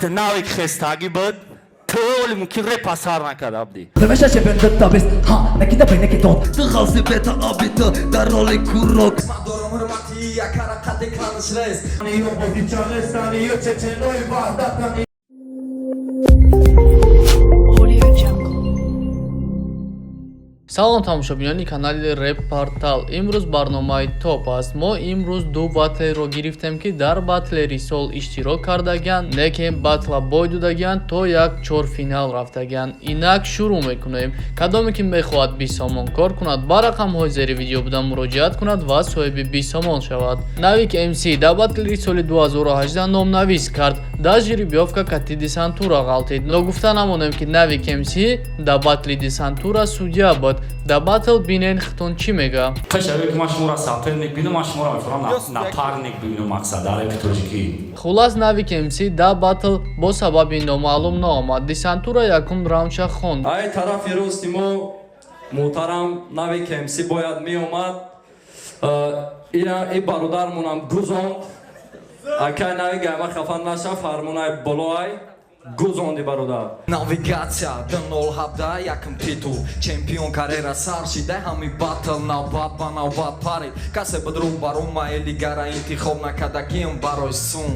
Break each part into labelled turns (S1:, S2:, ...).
S1: وقت ناوی خستگی بود طول ممکن ری پسر نکرد عبدی
S2: Revesha się będę tabist, ha, nekida beni kitot Tıgazı beta abita, dar roli kurok Madorum hırmati, yakara kade kanış reis Hani obo Çağrıstan'ı, Çeçenoy Bağdat'tan
S3: салом тамошобинони канали Rap Portal. имрӯз барномаи топ аст. мо имрӯз ду батлеро гирифтем ки дар батлери сол иштирок кардагиянд, лекин батла бой додагиянд то як чорфинал рафтагиянд. инак шурӯъ мекунем. кадоме ки мехоҳад 20 сомон кор кунад ба рақамҳои зери видео будан муроҷиат кунад ва соҳиби 20 сомон шавад. Навик MC дар батлери соли 2018 номнавис кард. дар жеребьёвка кати десантура ғалтид. но гуфта намонем ки Навик MC дар батли десантура судя буд. дар батл бинен хитон чӣ мега?
S4: Қашаби ки ман шуморо соперник бинум, ман шуморо мефаҳмам напарник бинум мақсад дар репи тоҷикӣ.
S3: хулас Навик MC дар батл бо сабаби номаълум наомад. десантура якум раундша хонд.
S5: ай тарафи рости мо муҳтарам Навик MC бояд меомад. И бародармонам гузонд. Акай Навик ама хафа наша фармонаи болоай гузонди бародар.
S2: Navigacja, dönol habda yakın titul Çempiyon karera sarşide hami battle navbat ba navbat pari Kase bedrum baruma eligara intixob nakadagim baroy sun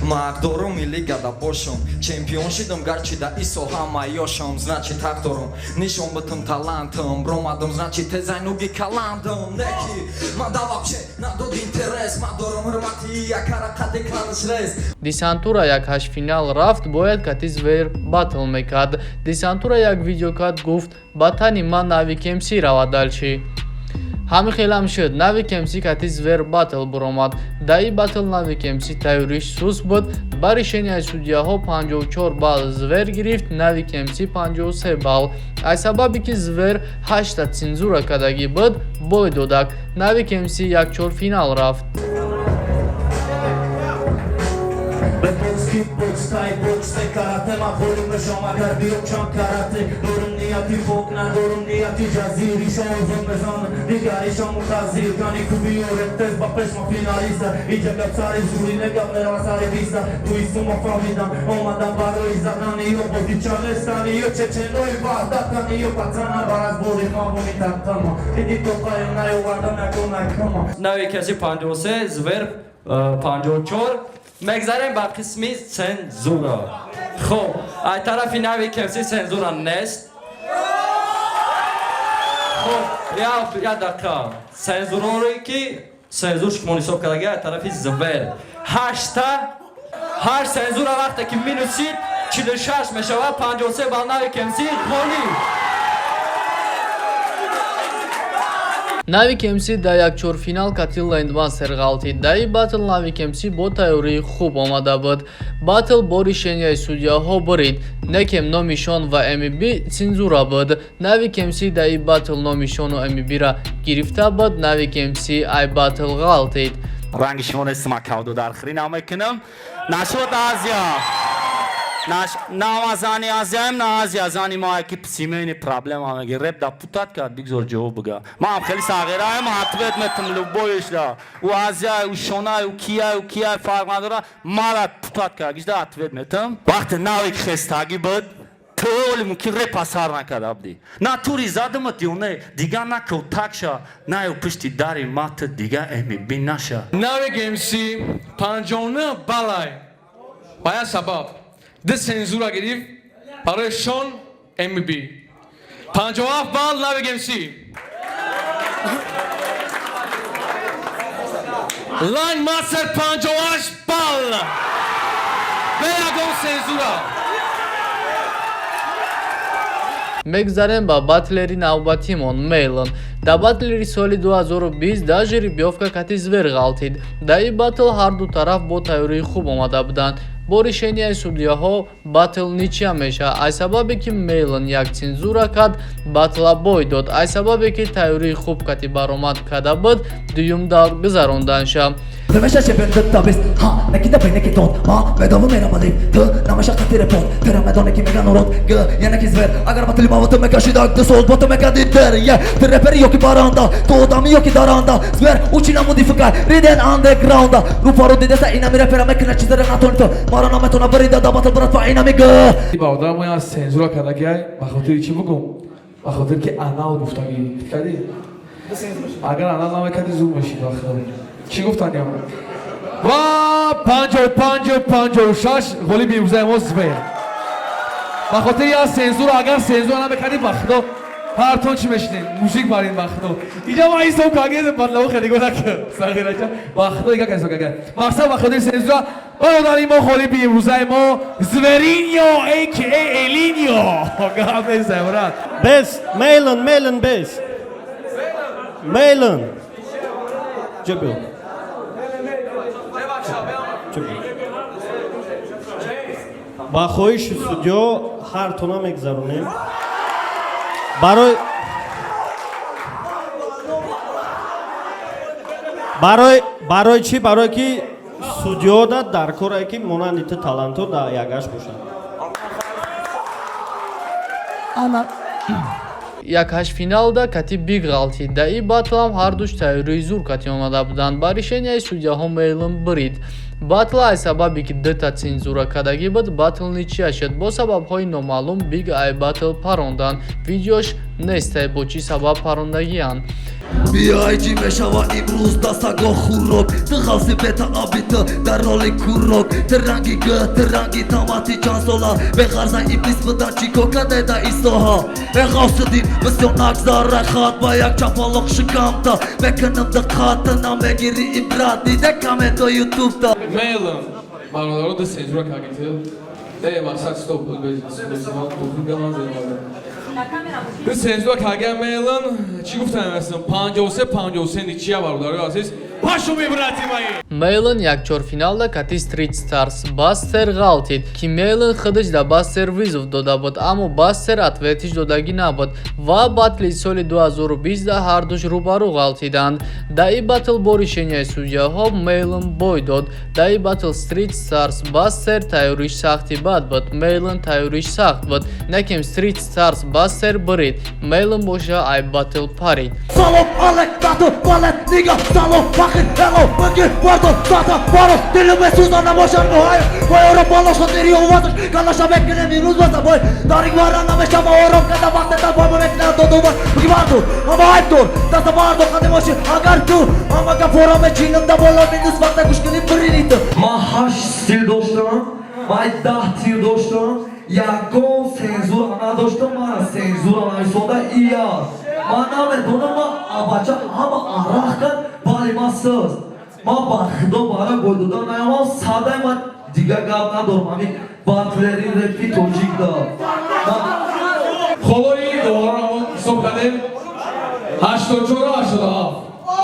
S2: Maqdorum iligada boshum Çempiyon shidim garchi da iso hama yoshum Znači tak dorum Nishon bitim talantim Bromadim znači tezajnugi kalandim Neki ma da вообще nadod interes Ma dorum hırmati yakara kade kanış res
S3: десантура як ҳаштфинал рафт, бояд кати звер батл мекард. десантура як видео кард гуфт ба тани ман Навик MC равад далчи. ҳамин хелам шуд. Навик MC кати звер батл буромад. дар ин батл Навик MC тайёриш суст буд. ба решенияи судяҳо 54 балл звер гирифт, Навик MC 53 балл. аз сабабе ки звер 8 цензура кардагӣ буд, бой додак. Навик MC як чорфинал рафт.
S6: Boks, thai boks, karate ma borum shoma kardi oksham karate dorum niyati fokna dorum niyati jaziri shom bezan digari shom khazir kani kubi oretes ba pesma finalista ija kapsari zuri ne kamera sare vista tu istuma famida omadan baro izanani yo bodi Çağrıstan'ı yo Çeçenoy Bağdat'tan yo patrana baraz bodi kavumi taktama idi tokayım na yo vardan akona kama
S5: Навик MC 53, звер 54. мегзарем ба қисми сензура. хуб ай тарафи Навик MC сензура нест. хуб я дақа сензурори ки сензур шумо ҳисоб кардаги ай тарафи звер 8 сензура вақте ки минусид 46 мешавад 53 ба Навик MC ғолиб.
S3: Навик MC дар як чорфинал кати лендмастер ғалтид. дар ин батл Навик MC бо тайёрии хуб омада буд. батл бо решенияи судяҳо бурид. некем номишон ва MB цензура буд. Навик MC дар ин батл номишону MB-ра гирифта буд. Навик MC ай батл ғалтид.
S1: رنگ شما نستم اکاودو در خری نمیکنم نشد آزیا نامازانی آزیایم نه آزیا زانی ما که پسیمینی پرابلم آمگی رب دا پوتات کرد بگذار جواب بگا ما هم خیلی ساغیره هم حتبت متم لبویش دا و آزیا و شونای و کیا فرق نداره ما را پوتات کرد گیش دا حتبت متم وقت ناوی خستگی بود طول ممکن ری پسر نکرد عبدی نه توری زاده مت یونه دیگه نکو تکشا نه یو پشتی داری مات دیگه امی بی نشا
S7: Навик MC پنجانه بالای باید سبب ده سنزورا گرفت برای شون MB 57 بال Навик MC لاین ماستر 58 بال به یکم سنزورا
S3: мегзарем ба батлери навбатимон мейлон. дар батлери соли 2020 дар жеребьёвка кати звер ғалтид. дар ин батл ҳар ду тараф бо тайёрии хуб омада буданд. бо решенияи судяҳо батл ничия меша. аз сабабе ки мейлон як цензура кард, батла бой дод. аз сабабе ки тайёрии хуб кати баромад карда буд, дуюм давр гузаронданша.
S6: Demesha çepen dıtta biz ha ne ki de beni ki tot ma bedavı merhaba deyip tı namasha katire pot tera medone ki megan orot g yana ki zver agar batili bavatı me kaşı dak de sol batı me kaditer ye te reperi yok ki baranda to adamı yok ki daranda zver uçina modifikar riden underground'a ruparo dedese inami repera me kına çizere natonto marana metona berida da batıl bırat fa inami g
S7: баъда мо аз сензура кардагиай ба хотири чӣ бигум ба хотир ки анал гуфтагӣ кади агар анал намекади зуд меши чӣ гуфтанӣ ва 55-56 ғолиби имрӯзаи мо звер ба хотири аз сензура агар сензура намекади ба худо ҳартон чӣ мешинед музик барин ба худо иҷа ма ҳисоб кагед бадлаво хедигонак сағирача ба худо ига кайсо кагед мақсад ба хотири сензура бародари мо ғолиби имрӯзаи мо звериньо aka элиньо гамезаврат
S8: Bes, Malin, Bes. Malin. Cebel. با خویش استودیو هر تونا میگذرونیم برای چی؟ برای که استودیو دا در کاره که مونانیت تالانتو دا یگاش باشن
S3: Як ҳаштфиналда катиби ғалти даи батлам ҳардуш тайёрии зур кати омада буданд ба решенияи судяҳо мейлин бирид батла ай сабаби ки дата цензура кардагӣ буд батл ничия шуд бо сабабҳои номаълум биг ай батл парондан видеош нестай бо чӣ сабаб парондагиянд
S6: بیایجی مشوا امروز دستگاه خورک تخلصی بتا آبیتا در رول کورک ترنگی گه ترنگی تاماتی چند سالا به خرزن ایبلیس بدن چیکو کده دا ایساها به غوث دین بسیار نگذار رخات با یک چپالق شکمتا بکنم دقاتنا بگیری ابراد دیده کمه تا یوتیوب دا
S7: Mailin бародаро да сензура кардагите мақсад стоп ду сензура кардаги Mailin чӣ гуфтам ҳастам 53 ничия бародари азиз пашу мебратимаи
S3: Мейлин як чорфиналда кати Street Stars Бастер ғалтид ки Мейлин худаш да Бастер визов дода буд аммо Бастер ответиш додагӣ набуд ва батли соли 2020 да ҳардуш рӯбарӯ ғалтиданд даи батл бо решенияи судяҳо Мейлин бой дод даи батл Street Stars Бастер тайёриш сахти бад буд Мейлин тайёриш сахт буд неким Street Stars Бастер бирид Мейлин боша ай батл парид
S6: Salon, alek, tato, palet, niga, salon, fucking hello, bugün, pardon, tata, pardon, dilime suzana boşan mı hayır, boy oran balaşa deri ovadır, kalaşa beklenemin uzmasa boy, tarik var anlamış ama oran kada vakteden boy bekleyen dodu var, bugün vardı, ama ayıp dur, tasa vardı, kadim başı, agar tu, ama kapora me çiğnimde bola minus vakta kuşkinin biriniydi.
S2: Ma 8 сил доштам, ма 10 тир доштам, ягон сензура надоштам, мана сензура нависонда ия. Ма намедонам ма абача ҳама арақ кард, бали ма сиз. Ма ба худо бара гӯй додан наёмам, садай ма дигар гап надорам, ҳамин батлери репи тоҷикда.
S7: холои довара ҳисоб кардем 84-87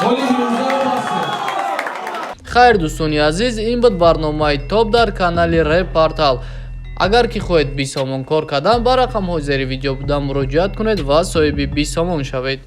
S7: голи бирӯзаи басте
S3: хайр дӯстони азиз ин буд барномаи топ дар канали Rap Portal агар ки хоҳед 20 сомон кор кардан ба рақамҳои зери видео буда муроҷиат кунед ва соҳиби 20 сомон шавед